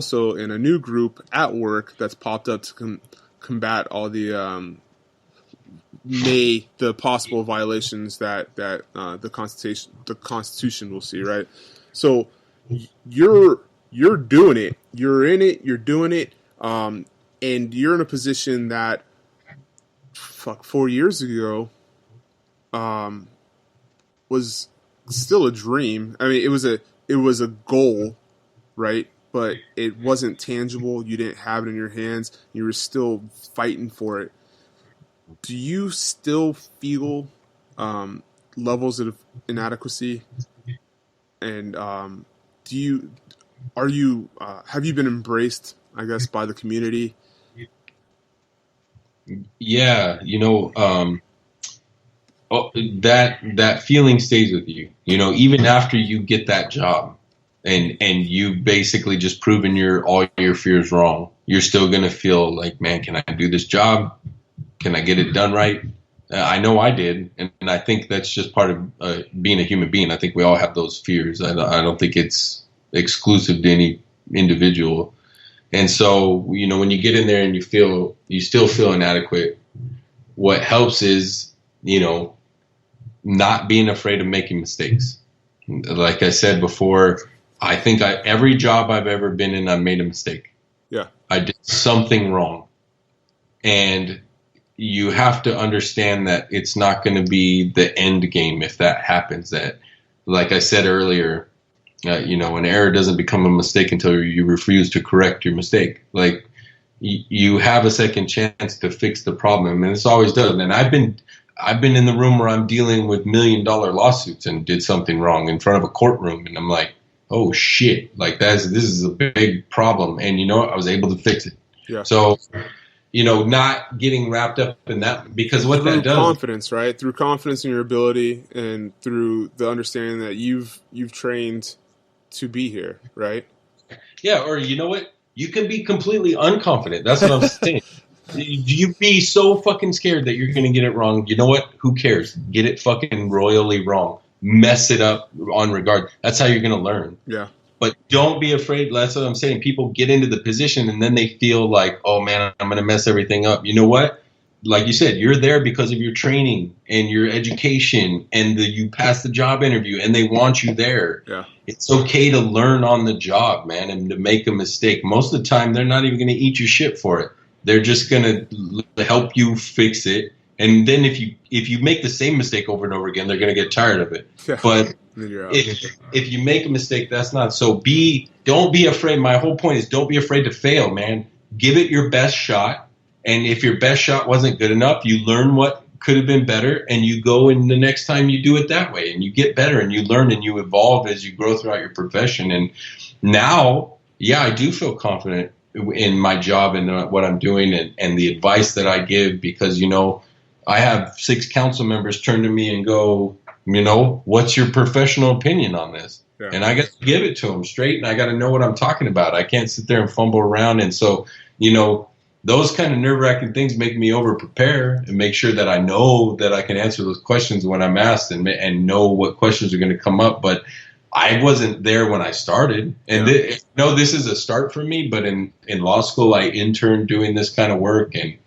also in a new group at work that's popped up to combat all the possible violations that the Constitution will see, right? So you're doing it, you're in it, you're doing it, and you're in a position that 4 years ago was still a dream. I mean, it was a goal, right? But it wasn't tangible. You didn't have it in your hands. You were still fighting for it. Do you still feel levels of inadequacy? And have you been embraced, I guess, by the community? Yeah, that feeling stays with you. Even after you get that job, and you basically just proven all your fears wrong, you're still gonna feel like, man, can I do this job? Can I get it done right? I know I did, and I think that's just part of being a human being. I think we all have those fears. I don't think it's exclusive to any individual. And so, when you get in there and you still feel inadequate, what helps is, not being afraid of making mistakes. Like I said before, I think every job I've ever been in, I made a mistake. Yeah. I did something wrong. And you have to understand that it's not going to be the end game if that happens. That, like I said earlier, an error doesn't become a mistake until you refuse to correct your mistake. Like, you have a second chance to fix the problem, and it's always done. And I've been in the room where I'm dealing with $1 million lawsuits and did something wrong in front of a courtroom, and I'm like, oh shit, like this is a big problem, and I was able to fix it. Yeah. So, not getting wrapped up in that, because what that does, confidence, right? Through confidence in your ability, and through the understanding that you've trained to be here, right? Yeah, or you know what? You can be completely unconfident. That's what I'm saying. You be so fucking scared that you're going to get it wrong. You know what? Who cares? Get it fucking royally wrong. Mess it up on regard. That's how you're going to learn. Yeah. But don't be afraid. That's what I'm saying. People get into the position and then they feel like, oh man, I'm going to mess everything up. You know what? Like you said, you're there because of your training and your education, and you passed the job interview, and they want you there. Yeah. It's okay to learn on the job, man, and to make a mistake. Most of the time, they're not even going to eat your shit for it. They're just going to help you fix it. And then if you make the same mistake over and over again, they're going to get tired of it. Yeah. But if you make a mistake, that's not. So don't be afraid. My whole point is, don't be afraid to fail, man. Give it your best shot. And if your best shot wasn't good enough, you learn what could have been better, and you go, and the next time you do it that way, and you get better, and you learn, and you evolve as you grow throughout your profession. And now, yeah, I do feel confident in my job and what I'm doing, and the advice that I give, because, I have 6 council members turn to me and go, what's your professional opinion on this? Yeah. And I got to give it to them straight, and I got to know what I'm talking about. I can't sit there and fumble around. And so, those kind of nerve-wracking things make me over-prepare and make sure that I know that I can answer those questions when I'm asked, and know what questions are going to come up. But I wasn't there when I started. And this is a start for me, but in law school, I interned doing this kind of work. And,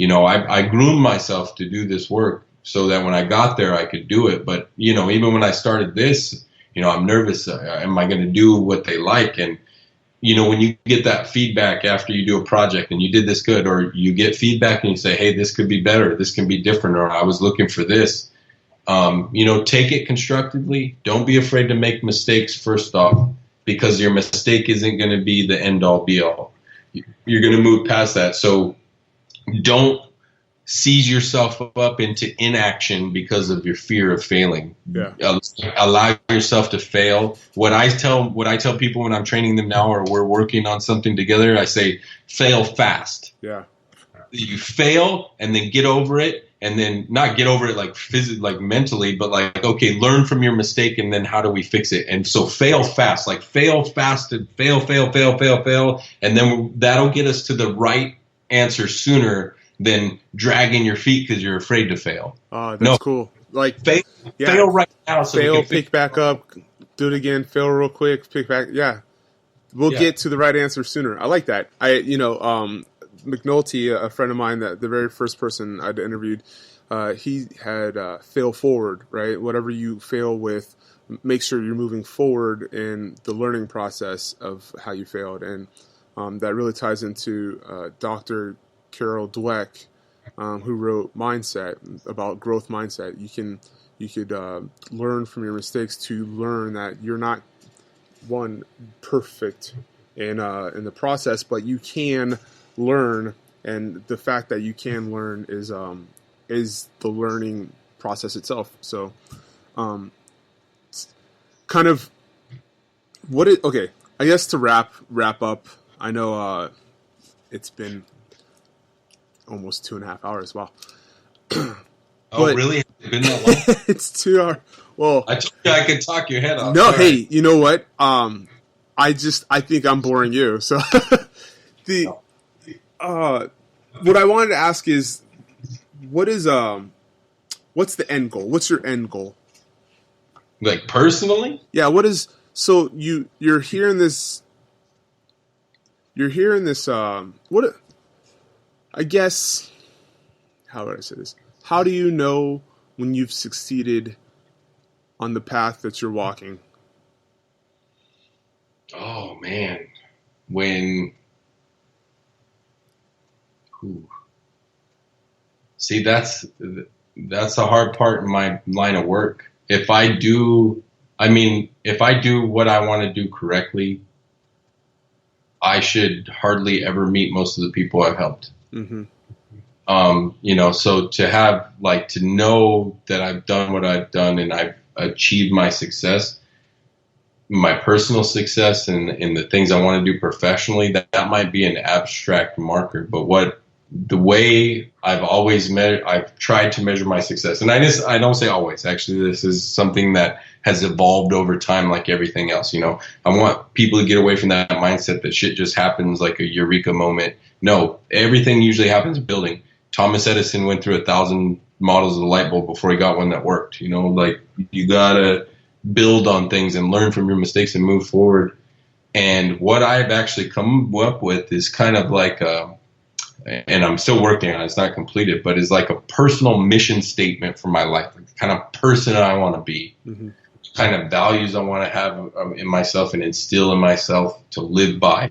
I groomed myself to do this work so that when I got there, I could do it. But, even when I started this, I'm nervous. Am I going to do what they like? And, when you get that feedback after you do a project and you did this good, or you get feedback and you say, hey, this could be better, this can be different, or I was looking for this, take it constructively. Don't be afraid to make mistakes first off, because your mistake isn't going to be the end all be all. You're going to move past that. So don't seize yourself up into inaction because of your fear of failing. Yeah. Allow yourself to fail. What I tell people when I'm training them now, or we're working on something together, I say, fail fast. Yeah. You fail and then get over it, and then not get over it like physically, like mentally, but like, okay, learn from your mistake, and then how do we fix it? And so fail fast, and fail. And then that'll get us to the right answer sooner than dragging your feet because you're afraid to fail. Oh, that's cool. Like fail right now. So fail, pick back up, do it again, fail real quick, pick back. Yeah. we'll get to the right answer sooner. I like that. McNulty, a friend of mine, that the very first person I'd interviewed, he had fail forward, right? Whatever you fail with, make sure you're moving forward in the learning process of how you failed. And that really ties into Dr. Carol Dweck, who wrote Mindset, about growth mindset. You could learn from your mistakes to learn that you're not perfect in the process, but you can learn, and the fact that you can learn is the learning process itself. So, kind of okay. I guess to wrap up. I know it's been almost 2.5 hours. Wow. Oh, really? Has it been that long? It's 2 hours. Well, I told you I could talk your head off. No, hey, you know what? I think I'm boring you. So what I wanted to ask is, what's the end goal? What's your end goal? Like personally? Yeah. So you're hearing this. What? I guess. How would I say this? How do you know when you've succeeded on the path that you're walking? Oh man, see, that's the hard part in my line of work. If I do what I want to do correctly, I should hardly ever meet most of the people I've helped. Mm-hmm. So to know that I've done what I've done and I've achieved my success, my personal success and the things I want to do professionally, that might be an abstract marker. But the way I've tried to measure my success, and I don't say always, actually, this is something that has evolved over time like everything else. I want people to get away from that mindset that shit just happens like a eureka moment. No, everything usually happens building. Thomas Edison went through 1,000 models of the light bulb before he got one that worked. Like you gotta build on things and learn from your mistakes and move forward. And what I've actually come up with is kind of like and I'm still working on it, it's not completed, but it's like a personal mission statement for my life, like the kind of person I want to be, mm-hmm. kind of values I want to have in myself and instill in myself to live by,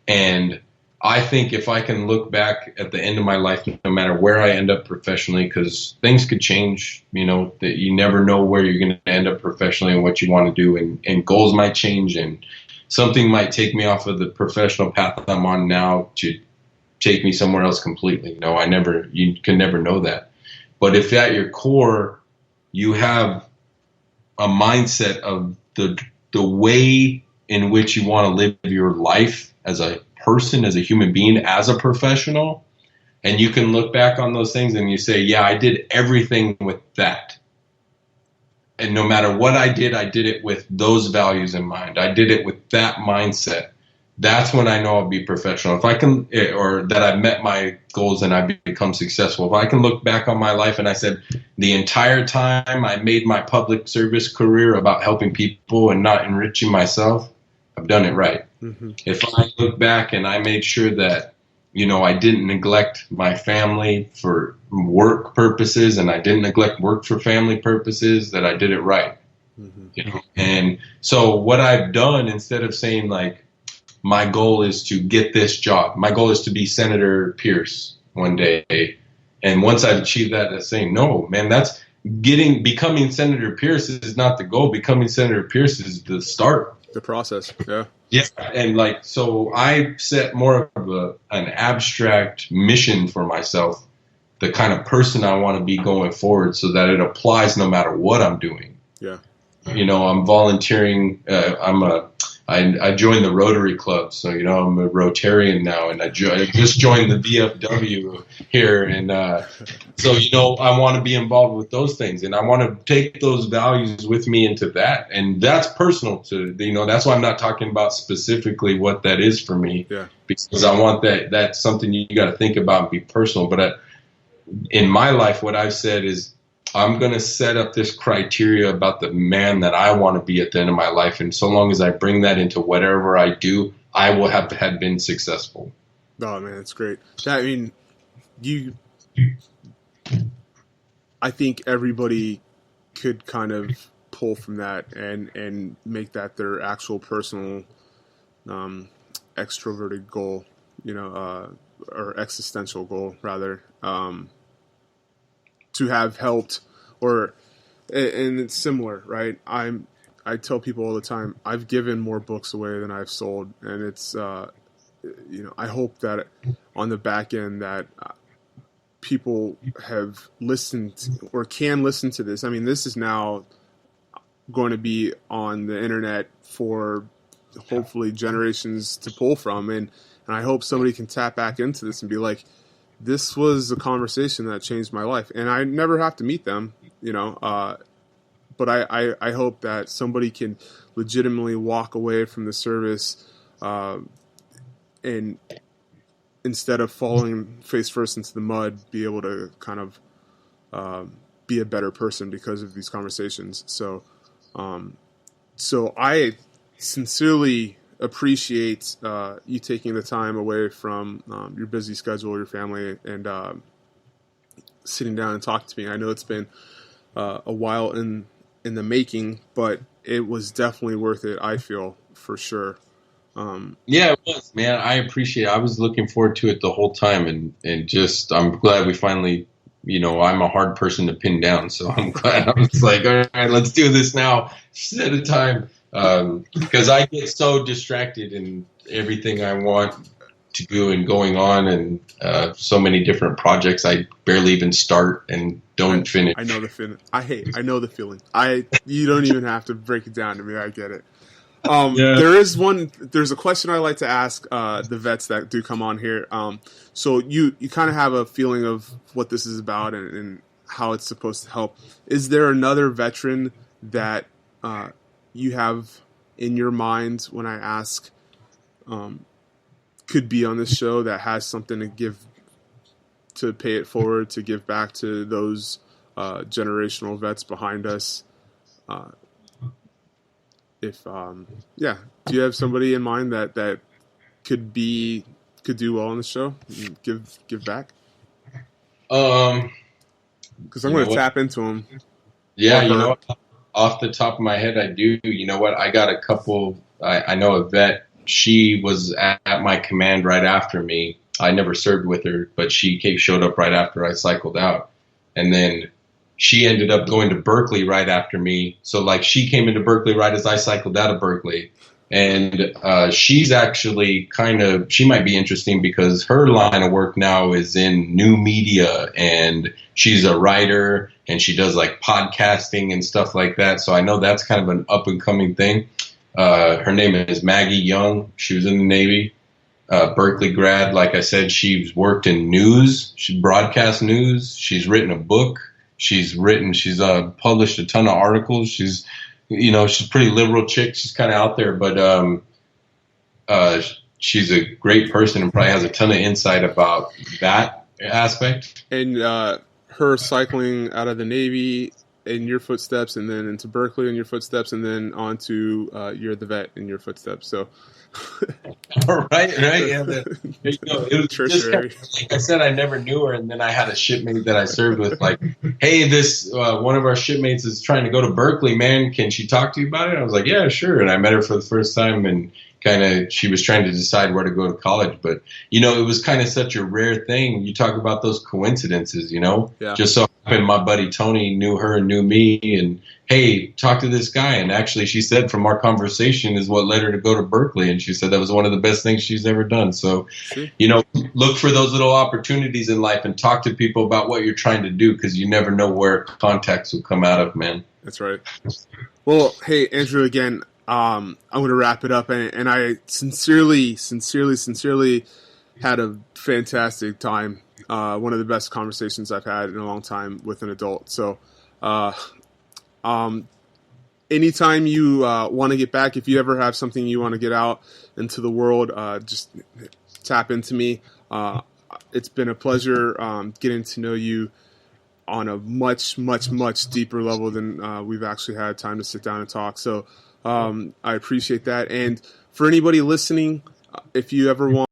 And I think if I can look back at the end of my life, no matter where I end up professionally, because things could change, that you never know where you're going to end up professionally and what you want to do, and goals might change, and something might take me off of the professional path I'm on now to take me somewhere else completely. You can never know that. But if at your core you have a mindset of the way in which you want to live your life as a person, as a human being, as a professional, and you can look back on those things and you say, yeah, I did everything with that. And no matter what I did it with those values in mind. I did it with that mindset. That's when I know I'll be professional. If I can, or that I've met my goals and I've become successful. If I can look back on my life and I said, the entire time I made my public service career about helping people and not enriching myself, I've done it right. Mm-hmm. If I look back and I made sure that, I didn't neglect my family for work purposes and I didn't neglect work for family purposes, that I did it right. Mm-hmm. And so what I've done, instead of saying like, my goal is to get this job, my goal is to be Senator Pierce one day. And once I've achieved that, that's saying, no, man, becoming Senator Pierce is not the goal. Becoming Senator Pierce is the start. The process. Yeah. Yeah. And so I set more of an abstract mission for myself, the kind of person I want to be going forward, so that it applies no matter what I'm doing. Yeah. I'm volunteering. I joined the Rotary Club, so I'm a Rotarian now, and I just joined the VFW here, and so I want to be involved with those things, and I want to take those values with me into that, and that's personal to that's why I'm not talking about specifically what that is for me, because I want that's something you got to think about and be personal. But in my life, what I've said is, I'm going to set up this criteria about the man that I want to be at the end of my life. And so long as I bring that into whatever I do, I will have had been successful. Oh man, that's great. I think everybody could kind of pull from that and make that their actual personal extroverted goal, or existential goal rather, to have helped, and it's similar, right? I tell people all the time, I've given more books away than I've sold, and it's I hope that on the back end that people have listened or can listen to this. I mean, this is now going to be on the internet for hopefully generations to pull from, and I hope somebody can tap back into this and be like, this was a conversation that changed my life, and I never have to meet them, but I hope that somebody can legitimately walk away from the service and instead of falling face first into the mud, be able to kind of be a better person because of these conversations. So I sincerely appreciate you taking the time away from your busy schedule, your family, and sitting down and talking to me. I know it's been a while in the making, but it was definitely worth it, I feel, for sure. Yeah, it was, man. I appreciate it. I was looking forward to it the whole time, and just I'm glad we finally, I'm a hard person to pin down, so I'm glad. I was like, all right, let's do this now, set a time, because I get so distracted in everything I want to do and going on, and so many different projects I barely even start and don't finish. I know the feeling. I know the feeling. You don't even have to break it down to me. I get it. Yeah. There's a question I like to ask the vets that do come on here. So you kind of have a feeling of what this is about and how it's supposed to help. Is there another veteran that you have in your mind when I ask could be on this show that has something to give, to pay it forward, to give back to those generational vets behind us? Do you have somebody in mind that could do well on the show, give back? Because I'm going to tap into them. Yeah, off the top of my head, I do. You know what? I got a couple. I know a vet. She was at my command right after me. I never served with her, but she showed up right after I cycled out, and then she ended up going to Berkeley right after me. So like she came into Berkeley right as I cycled out of Berkeley. And she's actually she might be interesting because her line of work now is in new media, and she's a writer and she does like podcasting and stuff like that. So I know that's kind of an up and coming thing. Her name is Maggie Young. She was in the Navy, Berkeley grad. Like I said, she's worked in news. She broadcast news. She's written a book. She's published a ton of articles. She's a pretty liberal chick. She's kind of out there, but she's a great person and probably has a ton of insight about that aspect. And her cycling out of the Navy in your footsteps, and then into Berkeley in your footsteps, and then on to you're the vet in your footsteps. So. right. Yeah. There you go. It was just like I said, I never knew her, and then I had a shipmate that I served with. Like, hey, this one of our shipmates is trying to go to Berkeley. Man, can she talk to you about it? I was like, yeah, sure. And I met her for the first time, and she was trying to decide where to go to college. But it was kind of such a rare thing. You talk about those coincidences. Yeah. Just so happened my buddy Tony knew her and knew me, and hey, talk to this guy. And actually, she said from our conversation is what led her to go to Berkeley. And she said that was one of the best things she's ever done. So, look for those little opportunities in life and talk to people about what you're trying to do, because you never know where contacts will come out of, man. That's right. Well, hey, Andrew, again, I'm going to wrap it up. And I sincerely had a fantastic time. One of the best conversations I've had in a long time with an adult. So, anytime you want to get back, if you ever have something you want to get out into the world, just tap into me. It's been a pleasure getting to know you on a much, much, much deeper level than we've actually had time to sit down and talk. So I appreciate that. And for anybody listening, if you ever want